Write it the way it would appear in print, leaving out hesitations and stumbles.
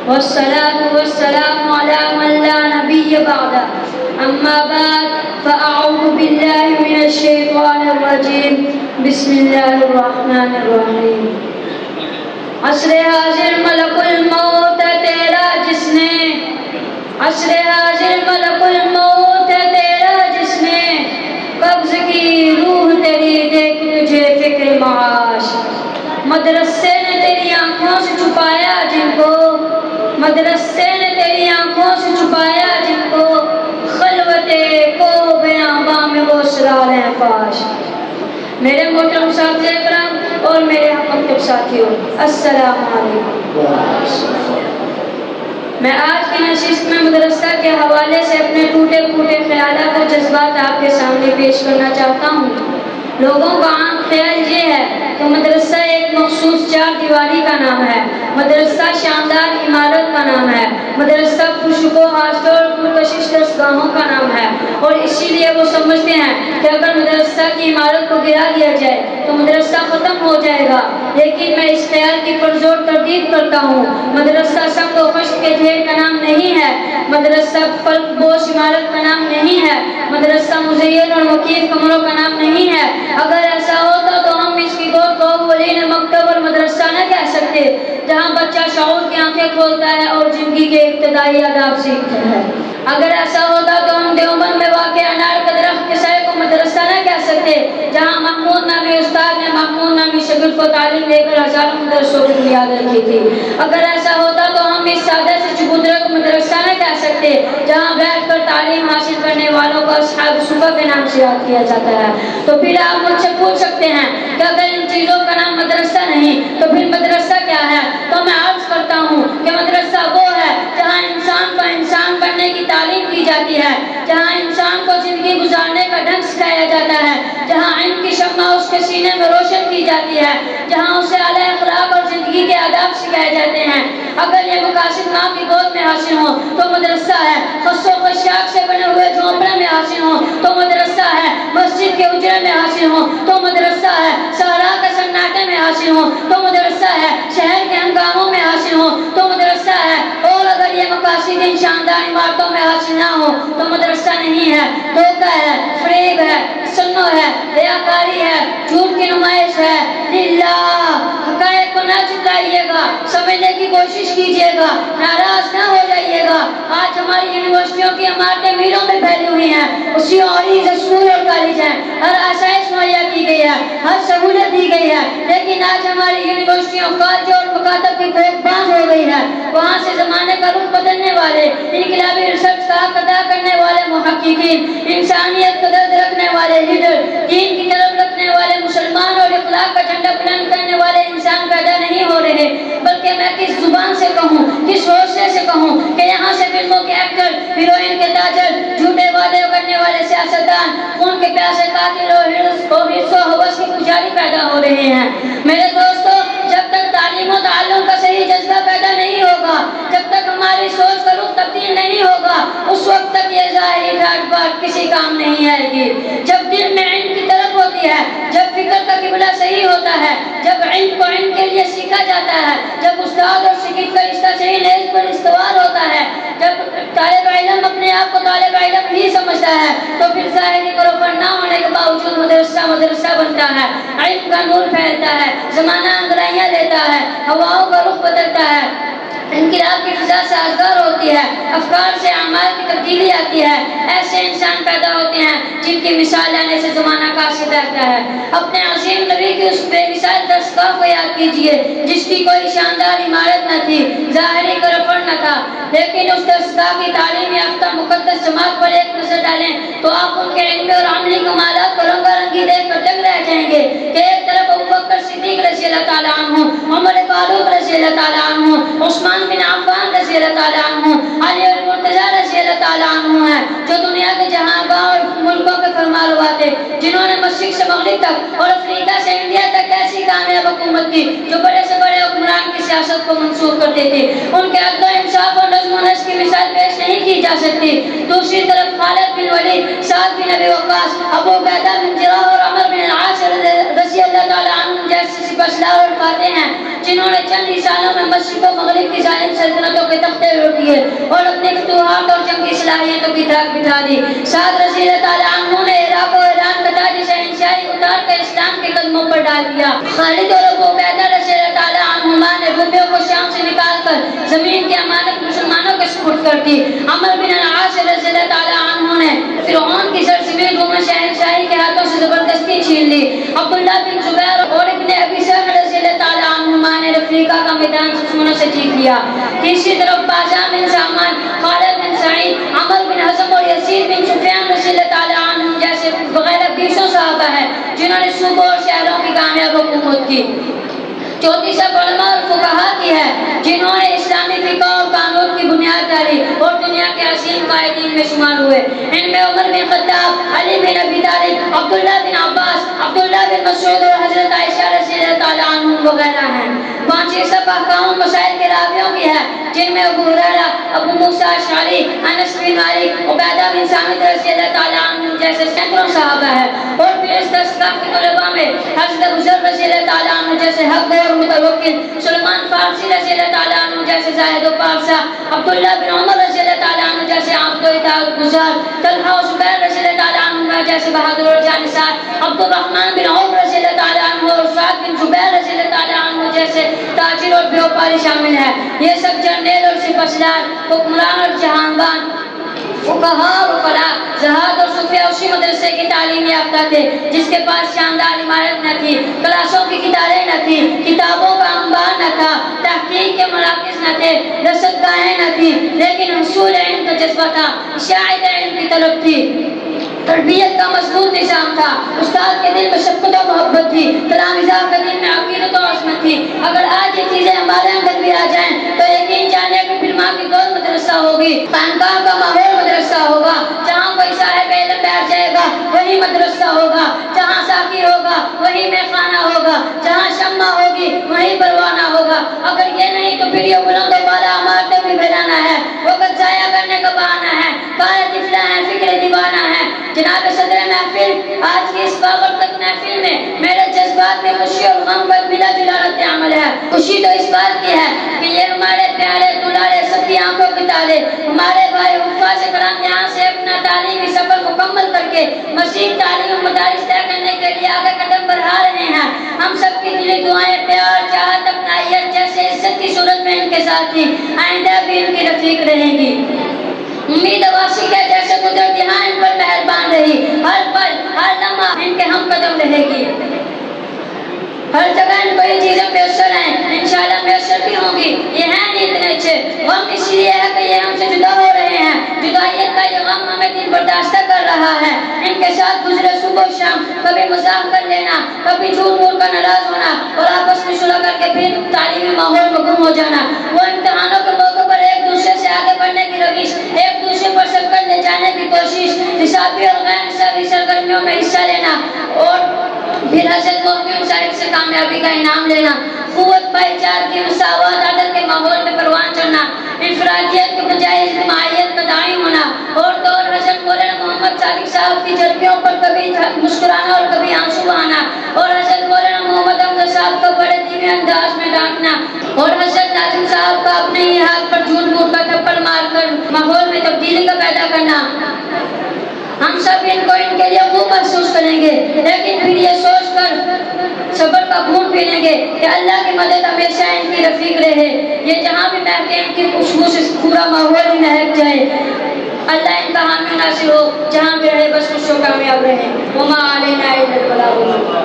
والصلاة والسلام على من لا نبي بعده. أما بعد فأعوذ بالله من الشيطان الرجيم. بسم الله الرحمن الرحيم. عصر حاضر ملک الموت ہے تیرا جس نے، عصر حاضر ملک الموت ہے تیرا جس نے قبض کی روح تیری دیکھ تجھے فکر معاش. مدرسے نے تیری آنکھوں سے چھپایا جن کو، مدرسے نے تیری آنکھوں سے چھپایا جن کو، خلوت کو بیاباں میں وہ اسرار ہیں فاش. میرے محترم ساتھی کرام اور میرے حقیقی ساتھیوں، السلام علیکم. میں آج کی نشست میں مدرسہ کے حوالے سے اپنے ٹوٹے پھوٹے خیالات اور جذبات آپ کے سامنے پیش کرنا چاہتا ہوں. لوگوں کا عام خیال یہ ہے کہ مدرسہ ایک مخصوص چار دیواری کا نام ہے، مدرسہ شاندار عمارت کا نام ہے، مدرسہ پرسکون ہاسٹل اور پرکشش درسگاہوں کا نام ہے، اور اسی لیے وہ سمجھتے ہیں کہ اگر مدرسہ کی عمارت کو گرا دیا جائے تو مدرسہ ختم ہو جائے گا. لیکن میں اس خیال کی پرزور تردید کرتا ہوں. مدرسہ سنگ و خشت کے ڈھیر کا نام نہیں ہے، مدرسہ فلک بوش عمارت کا نام نہیں ہے، مدرسہ مزین اور مکیف کمروں کا نام نہیں ہے. اگر ایسا ہوتا تو ہم اس کی گود کو اولین مکتب اور مدرسہ نہ کہہ سکتے، جہاں بچہ شعور کی آنکھیں کھولتا ہے اور زندگی کے ابتدائی آداب سیکھتا ہے. اگر ایسا ہوتا تو ہم دیوبند میں واقع انار کا درخت کے سائے کو مدرسہ نہ کہہ سکتے، جہاں محمود نامی استاد نے محمود نامی شاگرد کو تعلیم دے کر ہزاروں مدرسوں کی بنیاد رکھی تھی. اگر ایسا ہوتا تو ہم اس سادہ سے چبودرے کو مدرسہ نہ کہہ سکتے، جہاں بیٹھ کر تعلیم حاصل کرنے والوں کو اصحاب صفہ کے نام سے یاد کیا جاتا ہے. تو پھر آپ مجھ سے پوچھ سکتے ہیں کہ اگر ان چیزوں کا نام مدرسہ نہیں تو پھر مدرسہ کیا ہے؟ تو میں عرض کرتا ہوں کہ مدرسہ وہ ہے جہاں انسان کو انسان بننے کی تعلیم دی جاتی ہے، جہاں انسان کو زندگی گزارنے کا ڈھنگ سکھایا جاتا ہے، جہاں علم کی شمع اس کے سینے میں روشن کی جاتی ہے، جہاں اسے اعلیٰ اخلاق اور زندگی کے آداب سکھائے جاتے ہیں. اگر یہ مقاصد ماں کی گود میں حاصل ہوں تو مدرسہ ہے، خس و خشاک سے بنے ہوئے جھونپڑے میں حاصل ہوں تو مدرسہ ہے، مسجد کے اجرے میں حاصل ہوں تو مدرسہ ہے، صحرا کے سناٹے میں حاصل ہوں تو مدرسہ ہے، شہر کے ہنگاموں میں حاصل ہوں تو مدرسہ ہے. اور اگر یہ مقاصد ان شاندار عمارتوں میں حاصل نہ ہو تو مدرسہ نہیں ہے، دھوکہ ہے، فریب ہے، سنو ہے، ریاکاری ہے، جھوٹ کی نمائش ہے. للہ حقائق کو نہ جھٹلائیے گا، سمجھنے کی کوشش کیجیے گا، ناراض نہ ہو جائیے گا. آج ہماری یونیورسٹیوں کی عمارتیں میلوں میں پھیلی ہوئی ہیں، اسی عریض اسکول اور کالج ہیں، ہر آسائش مہیا کی گئی ہے، ہر سہولت دی گئی ہے. لیکن آج ہماری یونیورسٹیوں کالجوں اور مکاتب کی کوک باندھ ہو گئی ہے. وہاں سے زمانے کا رخ بدلنے والے، انقلابی ریسرچ کا حق ادا کرنے والے محققین، انسانیت کا درد رکھنے والے لیڈر، دین کی طرف رکھنے والے مسلمان اور اخلاق کا جھنڈا بلند کرنے والے انسان پیدا نہیں ہو رہے. بلکہ میں کس زبان سے کہوں، کس حوصلے سے کہوں کہ یہاں سے فلموں کے ایکٹر، ہیروئن کے تاجر، جھوٹے وعدے کرنے والے سیاستدان، خون کے پیاسے قاتل اور حرص و ہوس کے پجاری پیدا ہو رہے ہیں. میرے دوستو، جب تک تعلیم و تعلم کا صحیح جذبہ پیدا نہیں ہوگا، جب تک ہماری سوچ کا رخ تبدیل نہیں ہوگا، اس وقت تک یہ ظاہری ٹھاٹ بات کسی کام نہیں آئے گی. جب دل میں علم کی طلب ہوتی ہے، جب فکر کا قبلہ صحیح ہوتا ہے، جب علم کو علم کے لیے سیکھا جاتا ہے، جب استاد اور شاگرد کا رشتہ صحیح لیز پر استوار ہوتا ہے، جب طالب علم اپنے آپ کو طالب علم ہی سمجھتا ہے، تو پھر ظاہری کروپن نہ ہونے کے باوجود مدرسہ مدرسہ بنتا ہے، علم کا نور پھیلتا ہے، زمانہ انگرائیاں لیتا ہے، ہواؤں کا رخ بدلتا ہے، انقلاب کی فضا سازگار ہوتی ہے، افکار سے اعمال کی تبدیلی آتی ہے. ایسے انسان پیدا ہوتے ہیں جن کی مثال لینے سے زمانہ قاصر رہتا ہے. اپنے عظیم نبی کی اس بے مثال درسگاہ کو یاد کیجیے جس کی کوئی شاندار عمارت نہ تھی، ظاہری کروپن نہ تھا، لیکن اس درسگاہ کی تعلیم یافتہ مقدس جماعت پر ایک نظر ڈالیں تو آپ ان کے علمی اور عملی کمالات کو رنگا رنگی دیکھ کر دنگ رہ جائیں گے کہ ایک طرف ابوبکر صدیق رضی اللہ تعالیٰ عنہ، عمر فاروق رضی اللہ تعالیٰ عنہ، عثمان بن عفان رضی اللہ تعالیٰ عنہ، علی المرتضیٰ رضی اللہ تعالیٰ عنہ ہیں جو دنیا کے جہاں گاہ اور ملکوں کے فرمانروا تھے جنہوں نے مشرق سے مغرب تک اور افریقہ سے انڈیا تک ایسی کامیاب حکومت کی جو بڑے سے بڑے حکمران کی سیاست کو منسوخ کرتے تھے. ان کے عدل و انصاف اور نظم و نسق کی مثال پیش نہیں کی جا سکتی. دوسری طرف خالد بن ولید، سعد بن ابی وقاص، ابو عبیدہ بن جراح اور عمر بن العاص رضی اللہ تعالیٰ عنہ جیسے سپہسالار اور فاتح ہیں جنہوں نے چند ہی سالوں میں مشرق و مغرب کی ظالم سلطنتوں کے تختے الٹ دیے اور اپنی فتوحات اور جنگی صلاحیتوں کی دھاک بٹھا دی. سعد رضی اللہ تعالیٰ عنہ نے عراق و ایران کا تاج شہنشاہی اتار کر اسلام کے قدموں پر ڈال دیا. خالد اور ابو عبیدہ رضی اللہ تعالیٰ عنہما نے رومیوں کو شام سے نکال کر زمین کی امانت مسلمانوں کے سپرد کر دی. عمر بن العاص رضی اللہ تعالیٰ عنہ نے فرعون کی سرزمین روم شہنشاہی کے ہاتھوں سے زبردستی چھین لی. عبداللہ بن زبیر اور ابن ابی سرح رضی اللہ تعالیٰ عنہما نے افریقہ کا میدان دشمنوں سے جیت لیا. تیسری طرف بازا بن سامان، خالد بن سعید، عمر بن حزم اور یزید بن سفیان رضی اللہ تعالیٰ عنہ جیسے وغیرہ 20 صحابہ ہیں جنہوں نے صوبوں اور شہروں کی کامیاب حکومت کی. چوتھی سب علماء اور فقہا کی ہے جنہوں نے اسلامی فقہ اور قانون کی بنیاد ڈالی اور دنیا کے عظیم قائدین میں شمار ہوئے. ان میں عمر بن خطاب، علی بن ابی طالب، عبداللہ بن عباس، عبداللہ بن مسعود اور حضرت عائشہ رضی اللہ تعالیٰ عنہ وغیرہ ہیں. پانچویں سب احکام مسائل کے راویوں کی ہے جن میں ابو ہریرہ، ابو موسیٰ اشعری، انس بن مالک، عبیدہ بن صامت رضی اللہ تعالیٰ عنہ جیسے سینکڑوں صحابہ ہیں. اور پھر اس دستگاہ کے طلباء میں حضرت ابو ذر رضی اللہ تعالیٰ عنہ جیسے حق اور متوکل، سلمان فارسی رضی اللہ تعالیٰ عنہ جیسے زاہد و پارسا، عبداللہ بن عمر رضی اللہ تعالیٰ عنہ جیسے عبد و اطاعت گزار، طلحہ و زبیر رضی اللہ تعالیٰ عنہ جیسے بہادر اور جانثار، عبد الرحمن بن عوف رضی اللہ تعالیٰ عنہ اور سعد بن زبیر رضی اللہ تعالیٰ عنہ جیسے تاجر اور بیوپاری شامل ہے. یہ سب جرنیل اور سپہسالار، حکمران اور جہانبان، فقہا اور فقراء، زہاد اور صوفیہ اسی مدرسے کی تعلیم یافتہ تھے جس کے پاس شاندار عمارت نہ تھی، کلاسوں کی کتابیں نہ تھی، کتابوں کا انبار نہ تھا، تحقیق کے مراکز نہ تھے، رصدگاہیں نہ تھی، لیکن حصول علم کا جذبہ تھا، اشاعت علم کی طلب تھی، تربیت کا مضبوط نظام تھا، استاد کے دل میں شفقت و محبت تھی، تلامذہ کے دل میں عقیدت و عصمت تھی. اگر آج یہ چیزیں ہمارے اندر بھی آ جائیں تو یقین جانے کہ پھر ماں کی گود مدرسہ ہوگی، خانقاہ کا ماحول مدرسہ ہوگا، جہاں کوئی صاحب علم بیٹھ جائے گا وہی مدرسہ ہوگا، جہاں ساقی ہوگا وہی میخانہ ہوگا، جہاں شمع ہوگی وہی پروانہ ہوگا. اگر یہ نہیں تو پھر یہ بلند و بالا عمارتیں بھی بنانا ہے، وقت ضائع کرنے کا بہانہ ہے، کالا طفلہ ہے، فکر دیوانہ ہے. جناب صدر محفل، آج کی اس بابرکت محفل میں میرے جذبات میں خوشی اور غم کا ملا جلا رد عمل ہے. خوشی تو اس بات کی ہے کہ یہ ہمارے پیارے دلارے سب کی آنکھوں کے تارے، ہمارے بھائی حفاظ کرام یہاں سے اپنا تعلیمی سفر مکمل کر کے مزید تعلیم و مدارس طے کرنے کے لیے آگے قدم بڑھا رہے ہیں. ہم سب کی دلی دعائیں، پیار، چاہت، اپنائیت جیسے عزت کی صورت میں ان کے ساتھ تھی، آئندہ بھی ان کی رفیق رہے گی. امید واسی کے جیسے قدرت یہاں ان پر مہربان رہی، ہر پل ہر لمحہ ان کے ہم قدم رہے گی. ہر جگہ ان کو یہ چیزیں میسر ہیں، انشاءاللہ میسر بھی ہوں گی. یہ ہیں نہیں اتنے اچھے، غم اس لیے ہے کہ یہ ہم سے جدا ہو رہے ہیں، جدائیت کا یہ غم ہمیں دن برداشتہ کر رہا ہے. ان کے ساتھ گزرے صبح و شام، کبھی مذاق کر لینا، کبھی جھوٹ بول کر ناراض ہونا اور آپس میں صلح کر کے پھر تعلیمی ماحول میں گم ہو جانا. وہ امتحانوں کے موقع پر ایک دوسرے سے آگے بڑھنے کی روش، ایک دوسرے پر شکر لے جانے کی کوشش، حسابی اور غیر حسابی سرگرمیوں میں حصہ لینا اور پھر حضرت محمد صاحب سے کامیابی کا انعام لینا. قوت، بھائی چارگی، مساوات، عدل کے ماحول میں پروان چڑھنا، انفرادیت کے بجائے اجتماعیت کا داعی ہونا. اور تو اور حضرت مولانا محمد صادق صاحب کی جھلکیوں پر کبھی مسکرانا اور کبھی آنسو بہانا، اور حضرت مولانا محمد افضل صاحب کو بڑے دھیمے انداز میں ڈانٹنا، اور حضرت ناظم صاحب کا اپنے ہی ہاتھ پر جھوٹ بول کر تھپڑ مار کر ماحول میں تبدیلی کا پیدا کرنا. ہم سب ان کو ان کے لیے خوب محسوس کریں گے، لیکن پھر یہ سوچ کر صبر کا خون پینے گے کہ اللہ کی مدد ہمیشہ ان کی رفیق رہے. یہ جہاں بھی مہکے ان کی خوشبو سے پورا ماحول ہی مہک جائے. اللہ ان کا حامی ناصر ہو، جہاں بھی رہے بس خوش و کامیاب رہے. وما علینا الا البلاغ.